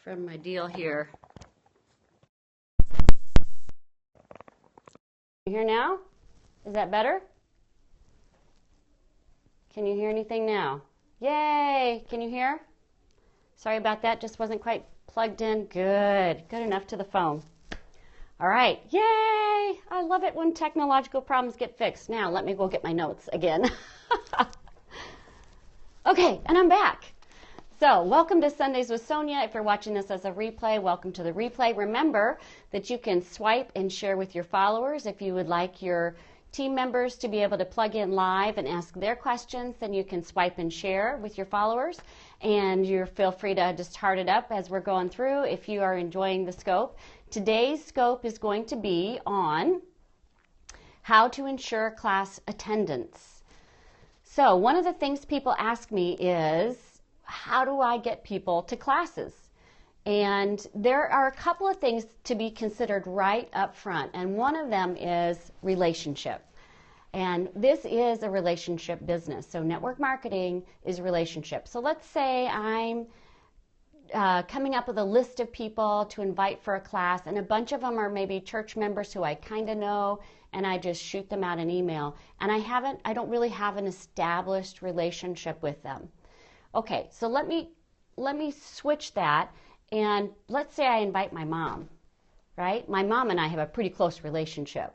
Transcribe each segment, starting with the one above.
from my deal here. You hear now? Is that better? Can you hear anything now? Yay! Can you hear? Sorry about that, just wasn't quite plugged in. Good enough to the phone. All right, yay! I love it when technological problems get fixed. Now let me go get my notes again. Okay, and I'm back. So welcome to Sundays with Sonya. If you're watching this as a replay, welcome to the replay. Remember that you can swipe and share with your followers. If you would like your team members to be able to plug in live and ask their questions, then you can swipe and share with your followers. And you feel free to just heart it up as we're going through if you are enjoying the scope. Today's scope is going to be on how to ensure class attendance. So one of the things people ask me is, how do I get people to classes? And there are a couple of things to be considered right up front, and one of them is relationship. And this is a relationship business. So network marketing is relationship. So let's say I'm coming up with a list of people to invite for a class, and a bunch of them are maybe church members who I kind of know, and I just shoot them out an email. And I don't really have an established relationship with them. Okay, so let me switch that, and let's say I invite my mom, right? My mom and I have a pretty close relationship.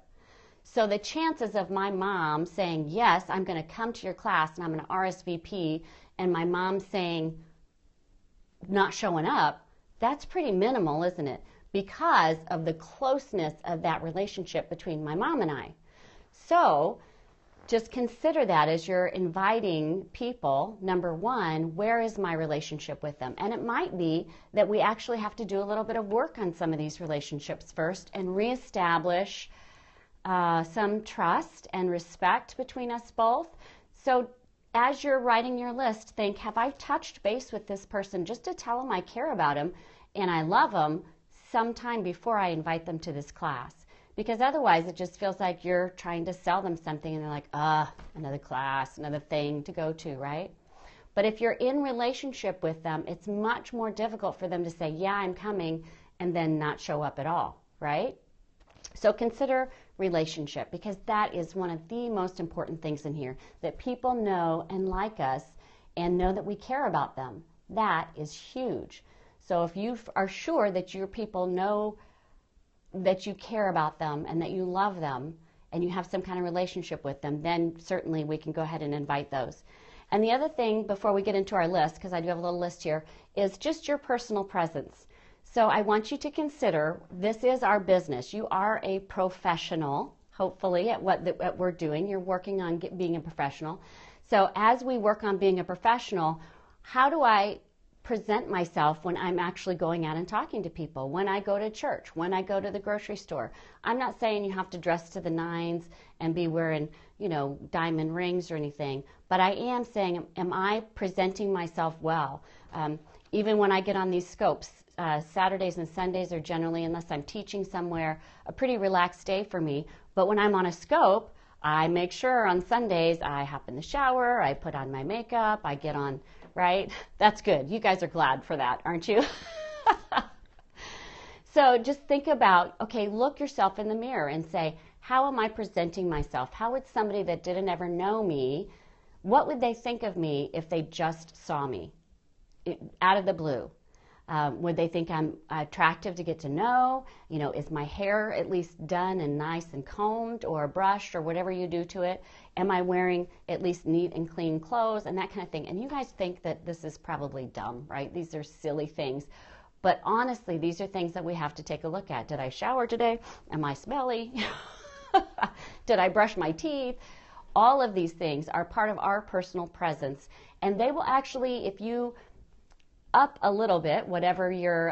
So the chances of my mom saying, yes, I'm going to come to your class and I'm going to RSVP, and my mom saying, not showing up, that's pretty minimal, isn't it? Because of the closeness of that relationship between my mom and I. So just consider that as you're inviting people. Number one, where is my relationship with them? And it might be that we actually have to do a little bit of work on some of these relationships first and reestablish some trust and respect between us both. So as you're writing your list, think, have I touched base with this person just to tell them I care about them and I love them sometime before I invite them to this class? Because otherwise it just feels like you're trying to sell them something and they're like, another class, another thing to go to, right? But if you're in relationship with them, it's much more difficult for them to say, yeah, I'm coming, and then not show up at all, right? So consider relationship, because that is one of the most important things in here, that people know and like us and know that we care about them. That is huge. So if you are sure that your people know that you care about them and that you love them and you have some kind of relationship with them, then certainly we can go ahead and invite those. And the other thing before we get into our list, because I do have a little list here, is just your personal presence. So I want you to consider, this is our business. You are a professional, hopefully, at what we're doing. You're working on being a professional. So as we work on being a professional, how do I present myself when I'm actually going out and talking to people, when I go to church, when I go to the grocery store? I'm not saying you have to dress to the nines and be wearing, diamond rings or anything, but I am saying, am I presenting myself well? Even when I get on these scopes, Saturdays and Sundays are generally, unless I'm teaching somewhere, a pretty relaxed day for me. But when I'm on a scope, I make sure on Sundays I hop in the shower, I put on my makeup, I get on, right? That's good. You guys are glad for that, aren't you? So just think about, okay, look yourself in the mirror and say, how am I presenting myself? How would somebody that didn't ever know me, what would they think of me if they just saw me out of the blue? Would they think I'm attractive to get to know? Is my hair at least done and nice and combed or brushed or whatever you do to it? Am I wearing at least neat and clean clothes and that kind of thing? And you guys think that this is probably dumb, right? These are silly things. But honestly, these are things that we have to take a look at. Did I shower today? Am I smelly? Did I brush my teeth? All of these things are part of our personal presence. And they will actually, if you up a little bit, whatever your,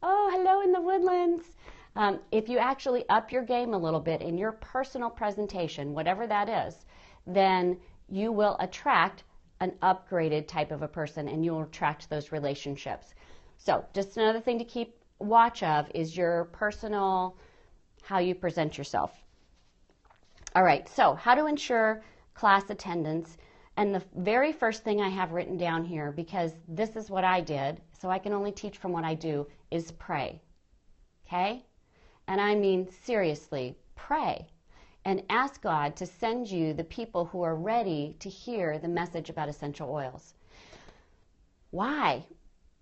oh, hello in the woodlands. If you actually up your game a little bit in your personal presentation, whatever that is, then you will attract an upgraded type of a person and you'll attract those relationships. So just another thing to keep watch of is your personal, how you present yourself. All right, so how to ensure class attendance. And the very first thing I have written down here, because this is what I did, so I can only teach from what I do, is pray. Okay? And I mean, seriously, pray. And ask God to send you the people who are ready to hear the message about essential oils. Why?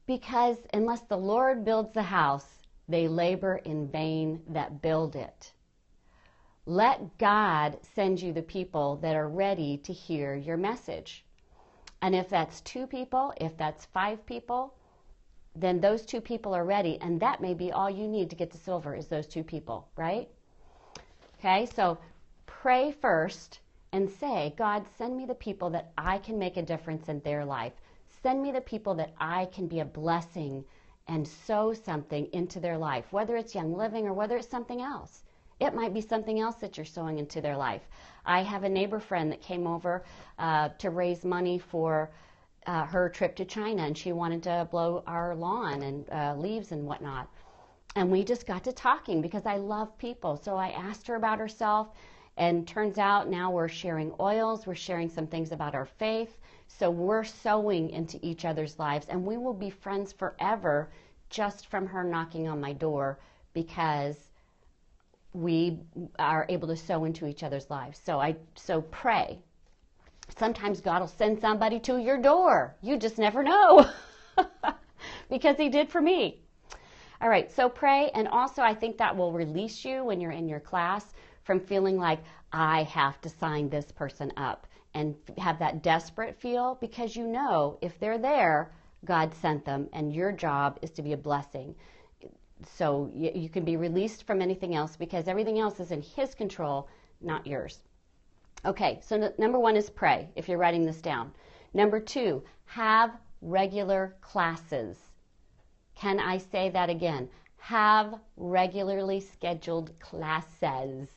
Because unless the Lord builds the house, they labor in vain that build it. Let God send you the people that are ready to hear your message. And if that's 2 people, if that's 5 people, then those 2 people are ready, and that may be all you need to get to silver is those 2 people, right? Okay, so pray first and say, God, send me the people that I can make a difference in their life. Send me the people that I can be a blessing and sow something into their life, whether it's Young Living or whether it's something else. It might be something else that you're sowing into their life. I have a neighbor friend that came over to raise money for her trip to China, and she wanted to blow our lawn and leaves and whatnot. And we just got to talking because I love people. So I asked her about herself, and turns out now we're sharing oils, we're sharing some things about our faith. So we're sowing into each other's lives, and we will be friends forever just from her knocking on my door, because we are able to sow into each other's lives. So pray. Sometimes God will send somebody to your door. You just never know, because he did for me. All right, so pray, and also I think that will release you when you're in your class from feeling like, I have to sign this person up, and have that desperate feel, because you know if they're there, God sent them, and your job is to be a blessing. So you can be released from anything else, because everything else is in his control, not yours. Okay, so number 1 is pray, if you're writing this down. Number 2, have regular classes. Can I say that again? Have regularly scheduled classes.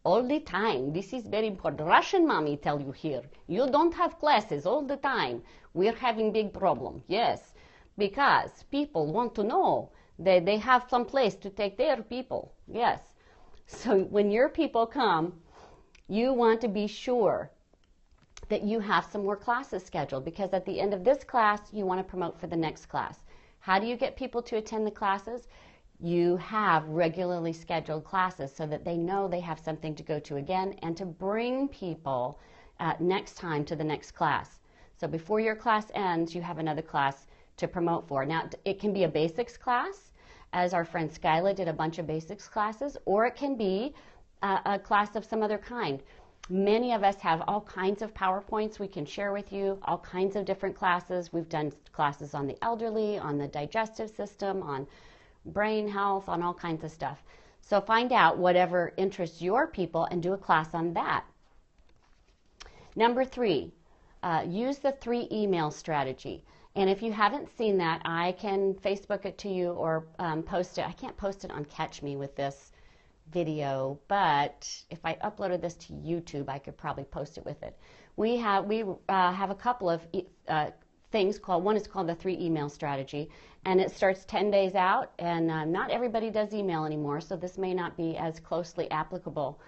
All the time. This is very important. Russian mommy tell you here, you don't have classes all the time. We're having big problem. Yes, because people want to know that they have some place to take their people. Yes. So when your people come, you want to be sure that you have some more classes scheduled, because at the end of this class, you want to promote for the next class. How do you get people to attend the classes? You have regularly scheduled classes so that they know they have something to go to again, and to bring people next time to the next class. So before your class ends, you have another class to promote for. Now, it can be a basics class, as our friend Skyla did a bunch of basics classes, or it can be a class of some other kind. Many of us have all kinds of PowerPoints we can share with you, all kinds of different classes. We've done classes on the elderly, on the digestive system, on brain health, on all kinds of stuff. So find out whatever interests your people and do a class on that. Number 3, use the 3 email strategy. And if you haven't seen that, I can Facebook it to you or post it. I can't post it on Catch Me with this video, but if I uploaded this to YouTube, I could probably post it with it. We have a couple of things called, one is called the 3 email strategy, and it starts 10 days out, and not everybody does email anymore, so this may not be as closely applicable.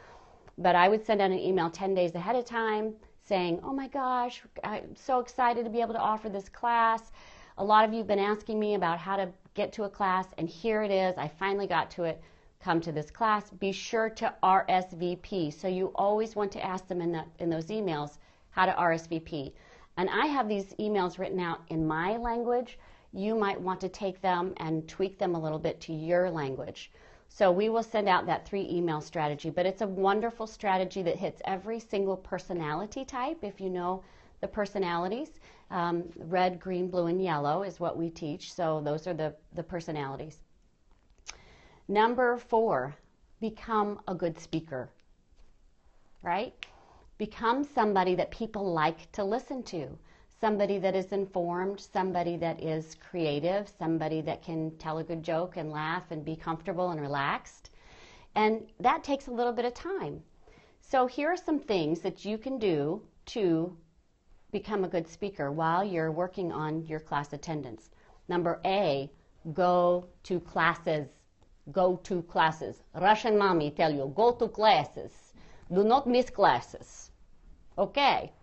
But I would send out an email 10 days ahead of time saying, oh my gosh, I'm so excited to be able to offer this class. A lot of you have been asking me about how to get to a class, and here it is. I finally got to it. Come to this class. Be sure to RSVP. So you always want to ask them in those emails how to RSVP. And I have these emails written out in my language. You might want to take them and tweak them a little bit to your language. So we will send out that 3 email strategy, but it's a wonderful strategy that hits every single personality type, if you know the personalities. Red, green, blue, and yellow is what we teach, so those are the personalities. Number 4, become a good speaker, right? Become somebody that people like to listen to, somebody that is informed, somebody that is creative, somebody that can tell a good joke and laugh and be comfortable and relaxed. And that takes a little bit of time. So here are some things that you can do to become a good speaker while you're working on your class attendance. Number A, go to classes. Go to classes. Russian mommy tell you, go to classes. Do not miss classes. Okay.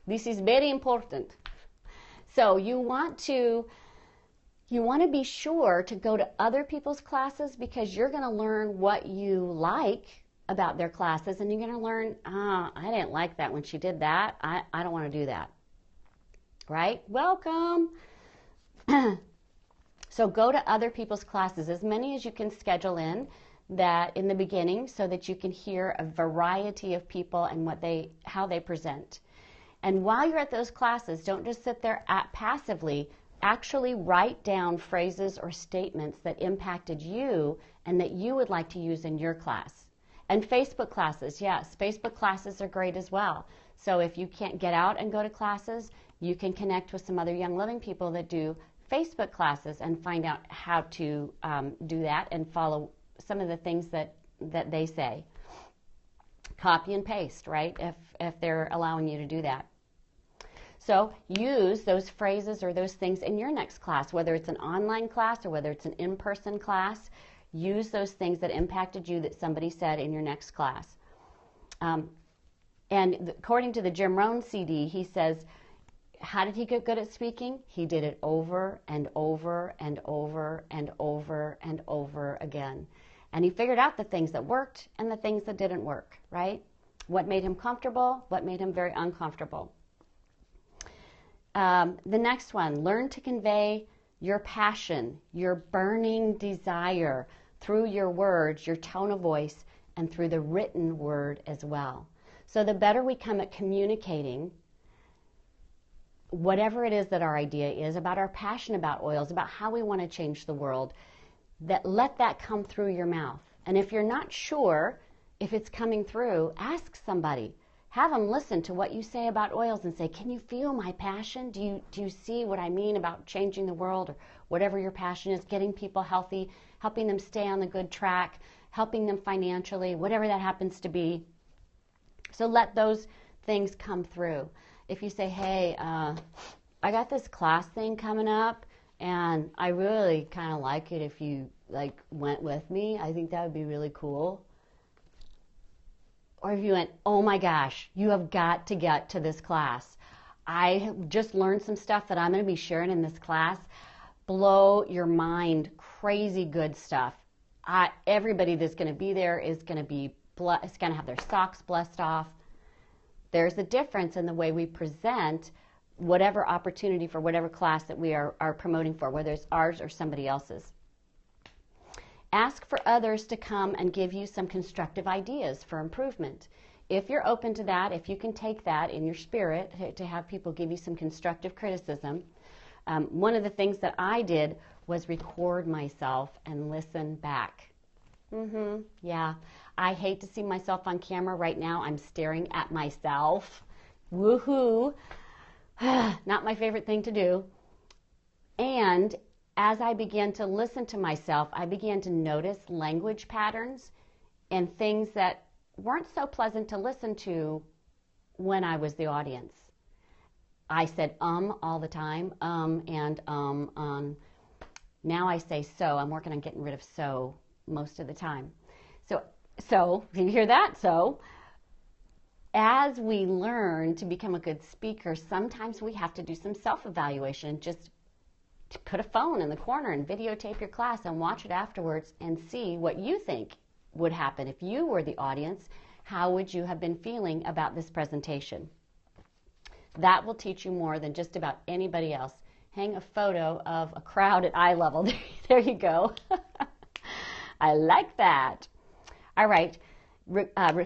This is very important. So you want to be sure to go to other people's classes, because you're going to learn what you like about their classes, and you're going to learn, I didn't like that when she did that. I don't want to do that. Right? Welcome. So go to other people's classes, as many as you can schedule in that in the beginning, so that you can hear a variety of people and how they present. And while you're at those classes, don't just sit there passively. Actually write down phrases or statements that impacted you and that you would like to use in your class. And Facebook classes, yes, Facebook classes are great as well. So if you can't get out and go to classes, you can connect with some other Young Living people that do Facebook classes and find out how to do that and follow some of the things that they say. Copy and paste, right, if they're allowing you to do that. So use those phrases or those things in your next class, whether it's an online class or whether it's an in-person class. Use those things that impacted you that somebody said in your next class. And according to the Jim Rohn CD, he says, how did he get good at speaking? He did it over and over and over and over and over again. And he figured out the things that worked and the things that didn't work, right? What made him comfortable, what made him very uncomfortable. The next one, learn to convey your passion, your burning desire through your words, your tone of voice, and through the written word as well. So the better we come at communicating whatever it is that our idea is about, our passion about oils, about how we want to change the world, let that come through your mouth. And if you're not sure if it's coming through, ask somebody. Have them listen to what you say about oils and say, can you feel my passion? Do you see what I mean about changing the world, or whatever your passion is, getting people healthy, helping them stay on the good track, helping them financially, whatever that happens to be. So let those things come through. If you say, hey, I got this class thing coming up, and I really kind of like it if you went with me. I think that would be really cool. Or if you went, oh my gosh, you have got to get to this class. I just learned some stuff that I'm going to be sharing in this class. Blow your mind, crazy good stuff. Everybody that's going to be there is going to have their socks blessed off. There's a difference in the way we present whatever opportunity for whatever class that we are promoting for, whether it's ours or somebody else's. Ask for others to come and give you some constructive ideas for improvement. If you're open to that, if you can take that in your spirit to have people give you some constructive criticism, one of the things that I did was record myself and listen back. Yeah, I hate to see myself on camera right now. I'm staring at myself. Woohoo! Not my favorite thing to do. And as I began to listen to myself, I began to notice language patterns and things that weren't so pleasant to listen to when I was the audience. I said all the time, and now I say so. I'm working on getting rid of so most of the time. So, do you hear that? So, as we learn to become a good speaker, sometimes we have to do some self-evaluation. Just to put a phone in the corner and videotape your class and watch it afterwards and see what you think would happen if you were the audience. How would you have been feeling about this presentation? That will teach you more than just about anybody else. Hang a photo of a crowd at eye level. There you go. I like that. All right.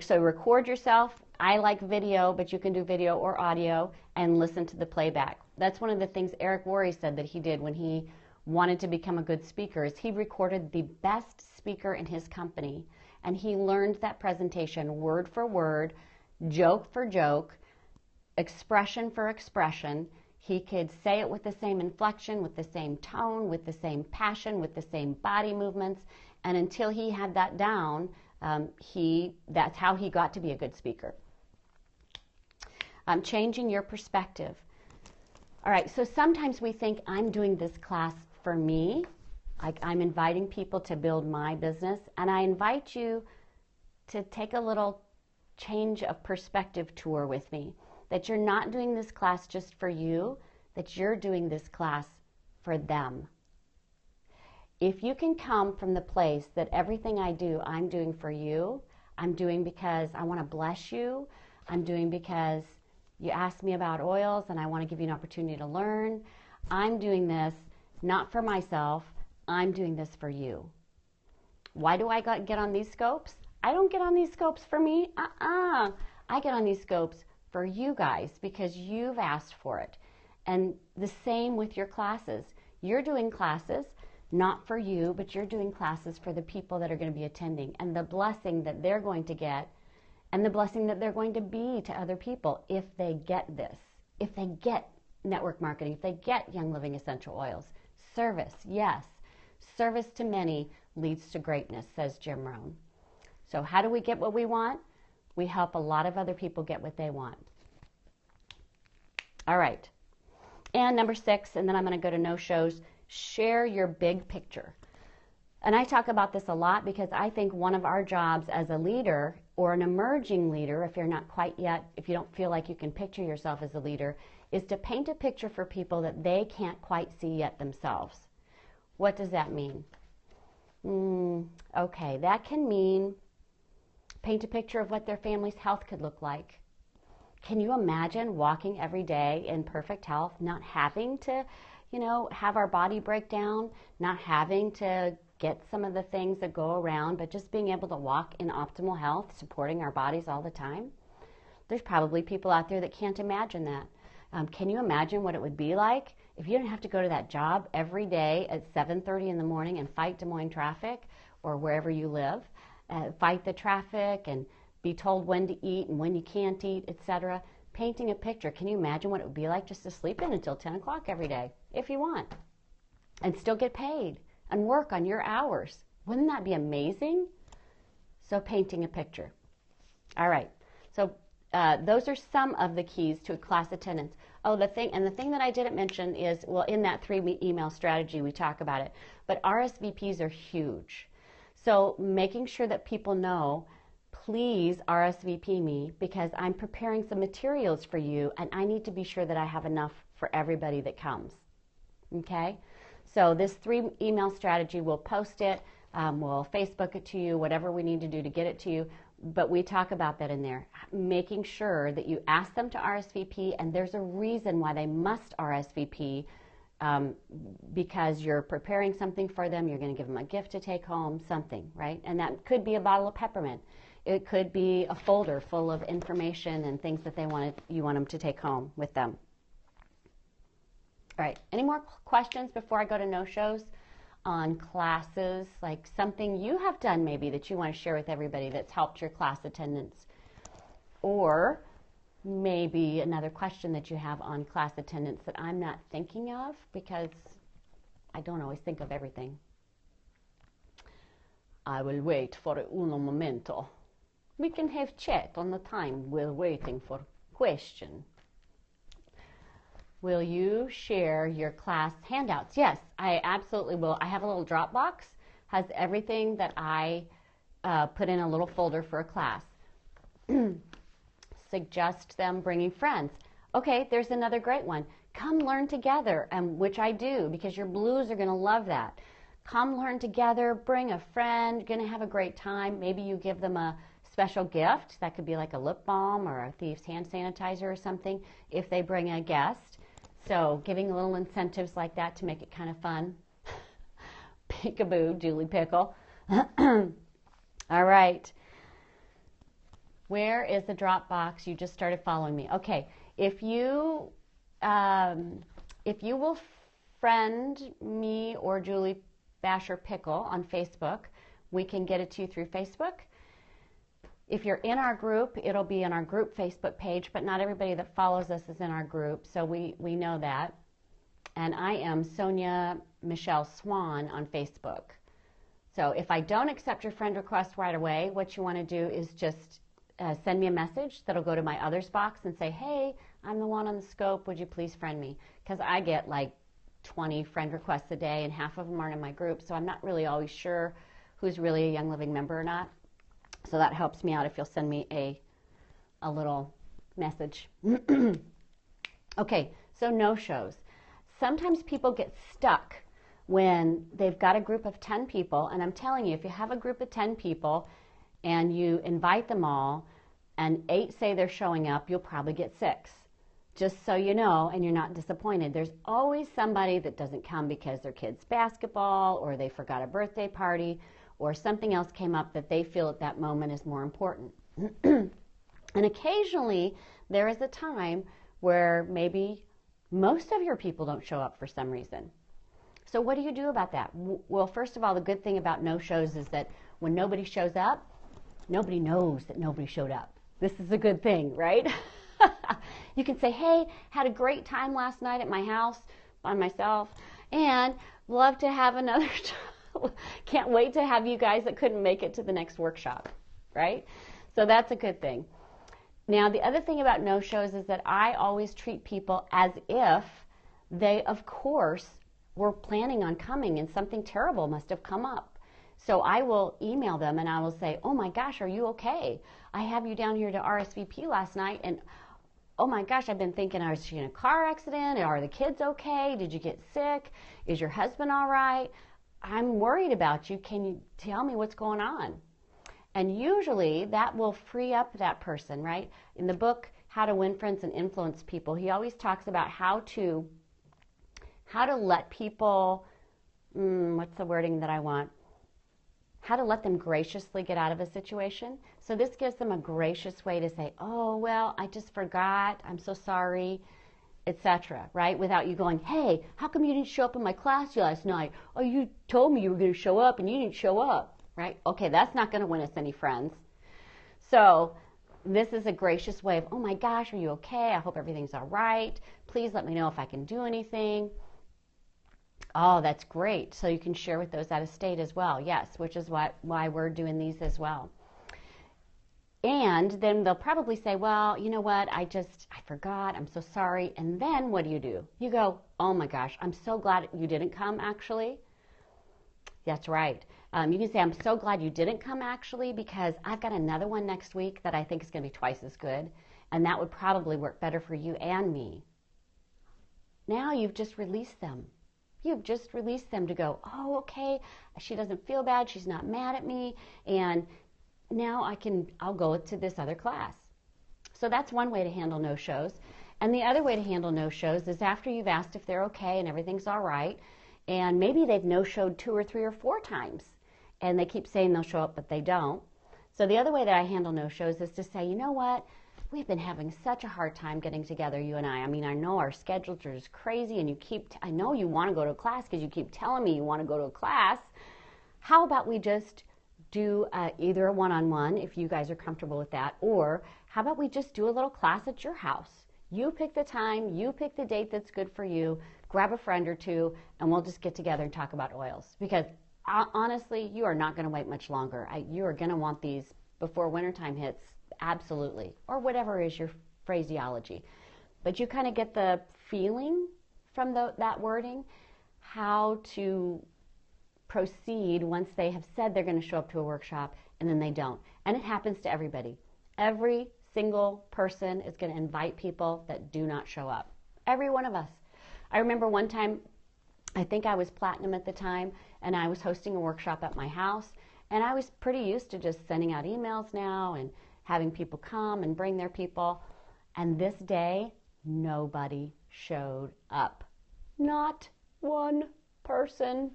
So record yourself. I like video, but you can do video or audio and listen to the playback. That's one of the things Eric Worre said that he did when he wanted to become a good speaker, is he recorded the best speaker in his company, and he learned that presentation word for word, joke for joke, expression for expression. He could say it with the same inflection, with the same tone, with the same passion, with the same body movements, and until he had that down, that's how he got to be a good speaker. Changing your perspective. All right, so sometimes we think I'm doing this class for me, like I'm inviting people to build my business, and I invite you to take a little change of perspective tour with me. that you're not doing this class just for you, that you're doing this class for them. If you can come from the place that everything I do, I'm doing for you, I'm doing because I want to bless you, I'm doing because you asked me about oils and I want to give you an opportunity to learn, I'm doing this not for myself, I'm doing this for you. Why do I get on these scopes? I don't get on these scopes for me. I get on these scopes for you guys because you've asked for it. And the same with your classes. You're doing classes not for you, but you're doing classes for the people that are going to be attending, and the blessing that they're going to get and the blessing that they're going to be to other people if they get this, if they get network marketing, if they get Young Living essential oils. Service, yes. Service to many leads to greatness, says Jim Rohn. So how do we get what we want? We help a lot of other people get what they want. All right. And number 6, and then I'm going to go to no-shows, share your big picture. And I talk about this a lot because I think one of our jobs as a leader or an emerging leader, if you're not quite yet, if you don't feel like you can picture yourself as a leader, is to paint a picture for people that they can't quite see yet themselves. What does that mean? Okay, that can mean paint a picture of what their family's health could look like. Can you imagine walking every day in perfect health, not having to, have our body break down, not having to get some of the things that go around, but just being able to walk in optimal health, supporting our bodies all the time? There's probably people out there that can't imagine that. Can you imagine what it would be like if you didn't have to go to that job every day at 7:30 in the morning and fight Des Moines traffic or wherever you live, fight the traffic and be told when to eat and when you can't eat, etc. Painting a picture. Can you imagine what it would be like just to sleep in until 10 o'clock every day if you want and still get paid and work on your hours? Wouldn't that be amazing? So painting a picture. All right. So those are some of the keys to class attendance. Oh, the thing that I didn't mention is, well, in that 3 email strategy, we talk about it, but RSVPs are huge. So making sure that people know, please RSVP me because I'm preparing some materials for you and I need to be sure that I have enough for everybody that comes. Okay? So this 3 email strategy, we'll post it, we'll Facebook it to you, whatever we need to do to get it to you. But we talk about that in there, making sure that you ask them to RSVP, and there's a reason why they must RSVP, because you're preparing something for them, you're going to give them a gift to take home, something, right? And that could be a bottle of peppermint. It could be a folder full of information and things that you want them to take home with them. All right, any more questions before I go to no-shows on classes, like something you have done maybe that you want to share with everybody that's helped your class attendance? Or maybe another question that you have on class attendance that I'm not thinking of because I don't always think of everything. I will wait for uno momento. We can have chat on the time we're waiting for question. Will you share your class handouts? Yes, I absolutely will. I have a little Dropbox, has everything that I put in a little folder for a class. Suggest them bringing friends. Okay, there's another great one. Come learn together, which I do because your blues are going to love that. Come learn together, bring a friend, going to have a great time. Maybe you give them a special gift. That could be like a lip balm or a Thieves hand sanitizer or something if they bring a guest. So giving little incentives like that to make it kind of fun. Peekaboo, Julie Pickle. All right. Where is the Dropbox? You just started following me. Okay. If you will friend me or Julie Basher Pickle on Facebook, we can get it to you through Facebook. If you're in our group, it'll be on our group Facebook page, but not everybody that follows us is in our group, so we know that. And I am SonyaMSwan on Facebook. So if I don't accept your friend request right away, what you want to do is just send me a message that'll go to my others box and say, hey, I'm the one on the scope, would you please friend me? Because I get like 20 friend requests a day and half of them aren't in my group, so I'm not really always sure who's really a Young Living member or not. So that helps me out if you'll send me a little message. Okay, so no-shows. Sometimes people get stuck when they've got a group of 10 people, and I'm telling you, if you have a group of 10 people and you invite them all and 8 say they're showing up, you'll probably get 6. Just so you know, and you're not disappointed. There's always somebody that doesn't come because their kid's basketball, or they forgot a birthday party, or something else came up that they feel at that moment is more important. And occasionally, there is a time where maybe most of your people don't show up for some reason. So what do you do about that? Well, first of all, the good thing about no-shows is that when nobody shows up, nobody knows that nobody showed up. This is a good thing, right? You can say, hey, had a great time last night at my house by myself, and love to have another can't wait to have you guys that couldn't make it to the next workshop, right? So that's a good thing. Now, the other thing about no-shows is that I always treat people as if they, of course, were planning on coming and something terrible must have come up. So I will email them and I will say, oh my gosh, are you okay? I have you down here to RSVP last night, and oh my gosh, I've been thinking, was she in a car accident? Are the kids okay? Did you get sick? Is your husband all right? I'm worried about you. Can you tell me what's going on? And usually that will free up that person, right? In the book, How to Win Friends and Influence People, he always talks about how to let people, what's the wording that I want? How to let them graciously get out of a situation. So this gives them a gracious way to say, oh, well, I just forgot. I'm so sorry, etc., right? Without you going, hey, how come you didn't show up in my class last night? Oh, you told me you were going to show up and you didn't show up, right? Okay, that's not going to win us any friends. So this is a gracious way of, oh my gosh, are you okay? I hope everything's all right. Please let me know if I can do anything. Oh, that's great. So you can share with those out of state as well. Yes, which is why we're doing these as well. And then they'll probably say, well, you know what? I forgot. I'm so sorry. And then what do? You go, oh my gosh, I'm so glad you didn't come actually. That's right. You can say, I'm so glad you didn't come actually, because I've got another one next week that I think is going to be twice as good. And that would probably work better for you and me. Now you've just released them. You've just released them to go, oh, okay, she doesn't feel bad, she's not mad at me, and now I'll go to this other class. So that's one way to handle no-shows. And the other way to handle no-shows is after you've asked if they're okay and everything's all right, and maybe they've no-showed 2 or 3 or 4 times, and they keep saying they'll show up, but they don't. So the other way that I handle no-shows is to say, you know what? We've been having such a hard time getting together, you and I. I mean, I know our schedules are just crazy, and I know you want to go to a class because you keep telling me you want to go to a class. How about we just do either a one-on-one, if you guys are comfortable with that, or how about we just do a little class at your house? You pick the time, you pick the date that's good for you, grab a friend or 2, and we'll just get together and talk about oils. Because honestly, you are not going to wait much longer. You are going to want these before wintertime hits. Absolutely. Or whatever is your phraseology. But you kind of get the feeling from that wording how to proceed once they have said they're going to show up to a workshop and then they don't. And it happens to everybody. Every single person is going to invite people that do not show up. Every one of us. I remember one time, I think I was platinum at the time, and I was hosting a workshop at my house, and I was pretty used to just sending out emails now and having people come and bring their people. And this day, nobody showed up. Not one person.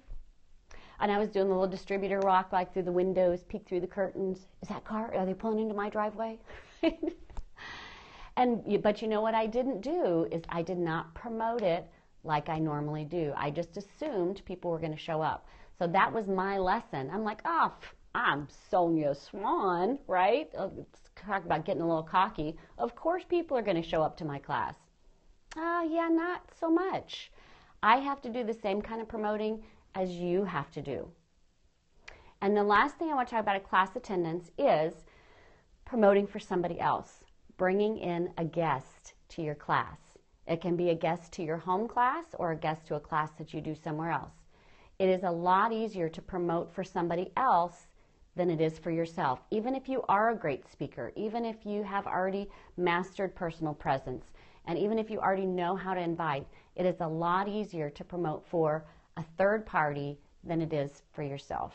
And I was doing the little distributor walk, like through the windows, peek through the curtains. Is that car? Are they pulling into my driveway? But you know what I didn't do is I did not promote it like I normally do. I just assumed people were going to show up. So that was my lesson. I'm like, oh, I'm SonyaMSwan, right? Let's talk about getting a little cocky. Of course people are going to show up to my class. Yeah, not so much. I have to do the same kind of promoting as you have to do. And the last thing I want to talk about at class attendance is promoting for somebody else, bringing in a guest to your class. It can be a guest to your home class or a guest to a class that you do somewhere else. It is a lot easier to promote for somebody else than it is for yourself. Even if you are a great speaker, even if you have already mastered personal presence, and even if you already know how to invite, it is a lot easier to promote for a third party than it is for yourself.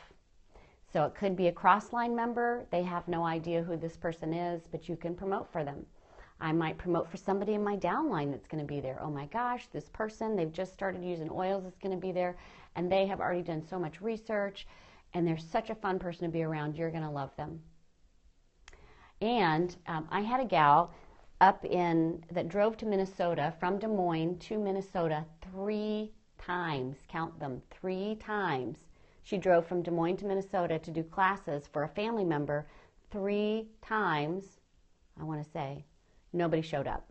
So it could be a cross-line member. They have no idea who this person is, but you can promote for them. I might promote for somebody in my downline that's going to be there. Oh my gosh, this person, they've just started using oils, is going to be there, and they have already done so much research, and they're such a fun person to be around. You're going to love them. And I had a gal that drove to Minnesota, from Des Moines to Minnesota 3 times. Count them, 3 times. She drove from Des Moines to Minnesota to do classes for a family member 3 times, I want to say. Nobody showed up.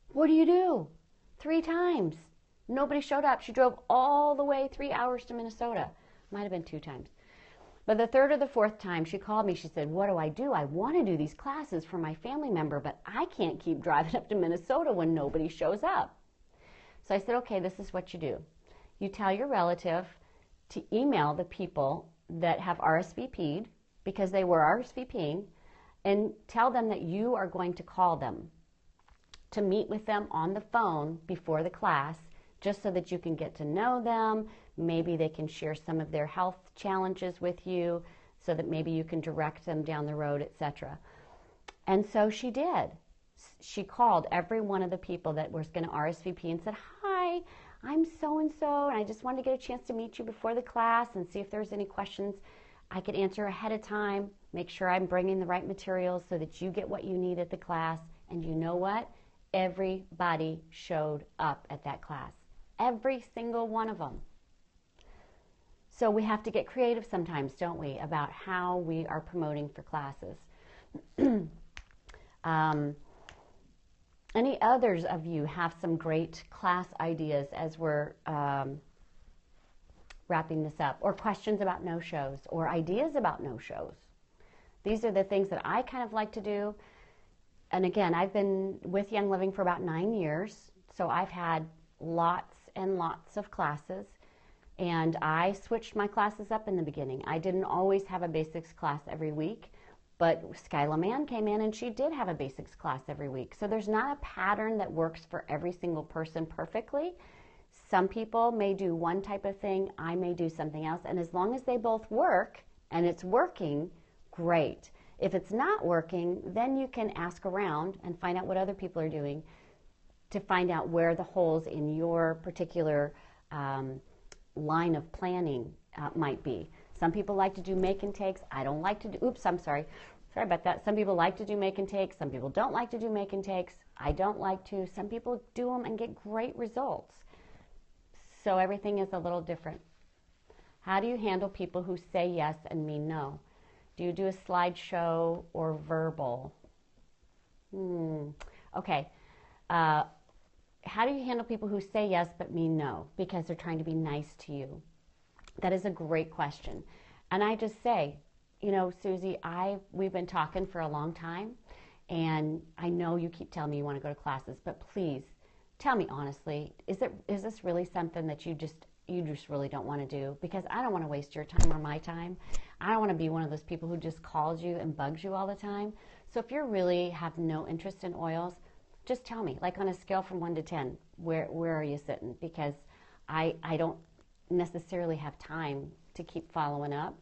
What do you do? 3 times. Nobody showed up. She drove all the way 3 hours to Minnesota. Might have been 2 times. But the 3rd or the 4th time she called me, she said, what do? I want to do these classes for my family member, but I can't keep driving up to Minnesota when nobody shows up. So I said, okay, this is what you do. You tell your relative to email the people that have RSVP'd, because they were RSVPing, and tell them that you are going to call them to meet with them on the phone before the class, just so that you can get to know them. Maybe they can share some of their health challenges with you, so that maybe you can direct them down the road, etc. And so she did. She called every one of the people that was going to RSVP and said, hi, I'm so-and-so, and I just wanted to get a chance to meet you before the class and see if there's any questions I could answer ahead of time, make sure I'm bringing the right materials so that you get what you need at the class. And you know what? Everybody showed up at that class. Every single one of them. So we have to get creative sometimes, don't we, about how we are promoting for classes. Any others of you have some great class ideas as we're wrapping this up, or questions about no-shows, or ideas about no-shows? These are the things that I kind of like to do. And again, I've been with Young Living for about 9 years, so I've had lots and lots of classes, and I switched my classes up in the beginning. I didn't always have a basics class every week, but Skyla Mann came in and she did have a basics class every week. So there's not a pattern that works for every single person perfectly. Some people may do one type of thing, I may do something else, and as long as they both work and it's working, great. If it's not working, then you can ask around and find out what other people are doing to find out where the holes in your particular line of planning might be. Some people like to do make and takes. I don't like to do, oops, I'm sorry. Sorry about that. Some people like to do make and takes. Some people don't like to do make and takes. I don't like to. Some people do them and get great results. So everything is a little different. How do you handle people who say yes and mean no? Do you do a slideshow or verbal? Okay. How do you handle people who say yes but mean no because they're trying to be nice to you? That is a great question. And I just say, you know, Susie, we've been talking for a long time, and I know you keep telling me you want to go to classes, but please tell me honestly, is this really something that you just really don't want to do? Because I don't want to waste your time or my time. I don't want to be one of those people who just calls you and bugs you all the time. So if you really have no interest in oils, just tell me, like on a scale from 1 to 10, where are you sitting? Because I don't necessarily have time to keep following up,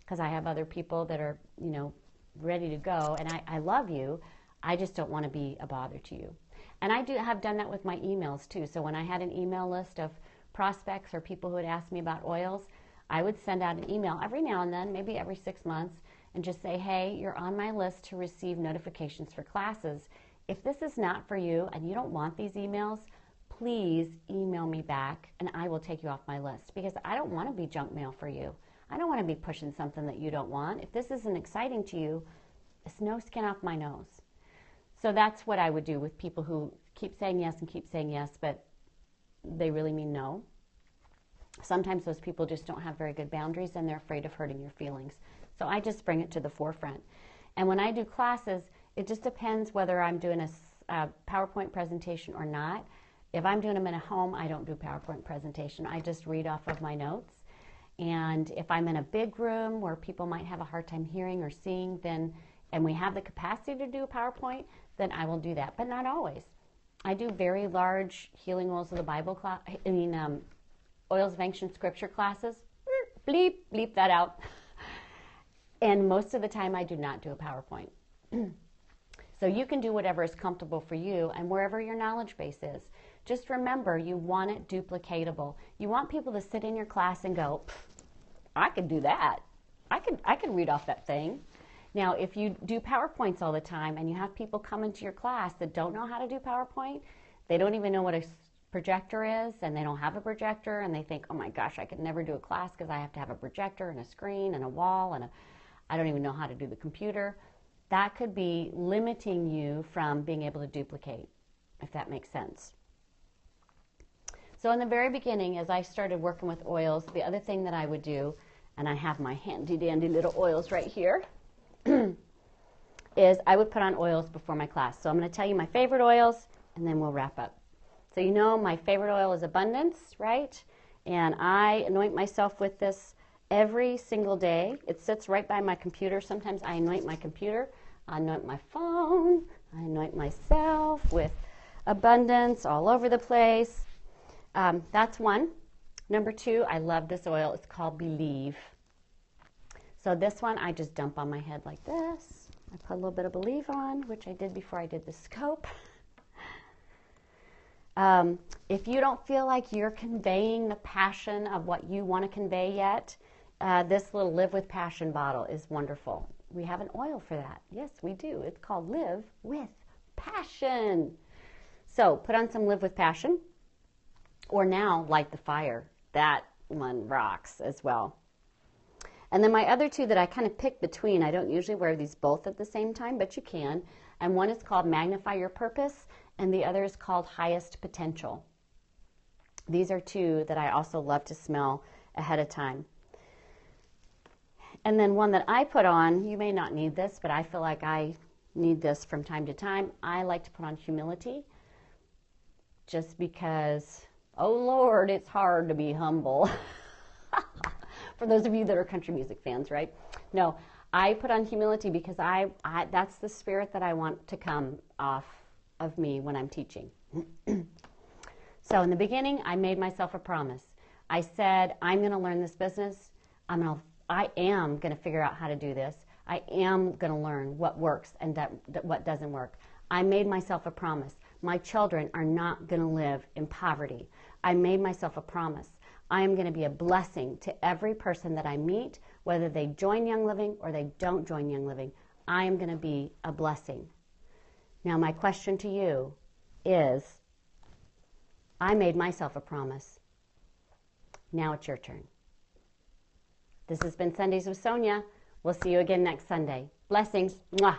because I have other people that are, you know, ready to go, and I love you. I just don't want to be a bother to you. And I have done that with my emails too. So when I had an email list of prospects or people who had asked me about oils, I would send out an email every now and then, maybe every 6 months, and just say, hey, you're on my list to receive notifications for classes. If this is not for you and you don't want these emails, please email me back and I will take you off my list, because I don't want to be junk mail for you. I don't want to be pushing something that you don't want. If this isn't exciting to you, it's no skin off my nose. So that's what I would do with people who keep saying yes and keep saying yes, but they really mean no. Sometimes those people just don't have very good boundaries and they're afraid of hurting your feelings. So I just bring it to the forefront. And when I do classes, it just depends whether I'm doing a PowerPoint presentation or not. If I'm doing them in a home, I don't do PowerPoint presentation. I just read off of my notes. And if I'm in a big room where people might have a hard time hearing or seeing, then, and we have the capacity to do a PowerPoint, then I will do that, but not always. I do very large healing oils of the Bible class, oils of ancient scripture classes. Bleep, bleep that out. And most of the time I do not do a PowerPoint. So you can do whatever is comfortable for you and wherever your knowledge base is. Just remember, you want it duplicatable. You want people to sit in your class and go, I could do that. I could read off that thing. Now, if you do PowerPoints all the time and you have people come into your class that don't know how to do PowerPoint, they don't even know what a projector is, and they don't have a projector, and they think, oh my gosh, I could never do a class because I have to have a projector and a screen and a wall, and I don't even know how to do the computer. That could be limiting you from being able to duplicate, if that makes sense. So in the very beginning, as I started working with oils, the other thing that I would do, and I have my handy dandy little oils right here, is I would put on oils before my class. So I'm going to tell you my favorite oils, and then we'll wrap up. So you know my favorite oil is Abundance, right? And I anoint myself with this every single day. It sits right by my computer. Sometimes I anoint my computer, I anoint my phone, I anoint myself with Abundance all over the place. That's one. Number two, I love this oil. It's called Believe. So this one I just dump on my head like this. I put a little bit of Believe on, which I did before I did the scope. If you don't feel like you're conveying the passion of what you want to convey yet, this little Live with Passion bottle is wonderful. We have an oil for that. Yes, we do. It's called Live with Passion. So put on some Live with Passion, or now Light the Fire. That one rocks as well. And then my other two that I kind of pick between, I don't usually wear these both at the same time, but you can. And one is called Magnify Your Purpose, and the other is called Highest Potential. These are two that I also love to smell ahead of time. And then one that I put on, you may not need this, but I feel like I need this from time to time. I like to put on Humility, just because, oh Lord, it's hard to be humble. For those of you that are country music fans, right? No, I put on Humility because that's the spirit that I want to come off of me when I'm teaching. So in the beginning, I made myself a promise. I said, I'm going to learn this business. I am going to figure out how to do this. I am going to learn what works and what doesn't work. I made myself a promise. My children are not going to live in poverty. I made myself a promise. I am going to be a blessing to every person that I meet, whether they join Young Living or they don't join Young Living. I am going to be a blessing. Now, my question to you is, I made myself a promise. Now it's your turn. This has been Sundays with Sonya. We'll see you again next Sunday. Blessings. Mwah.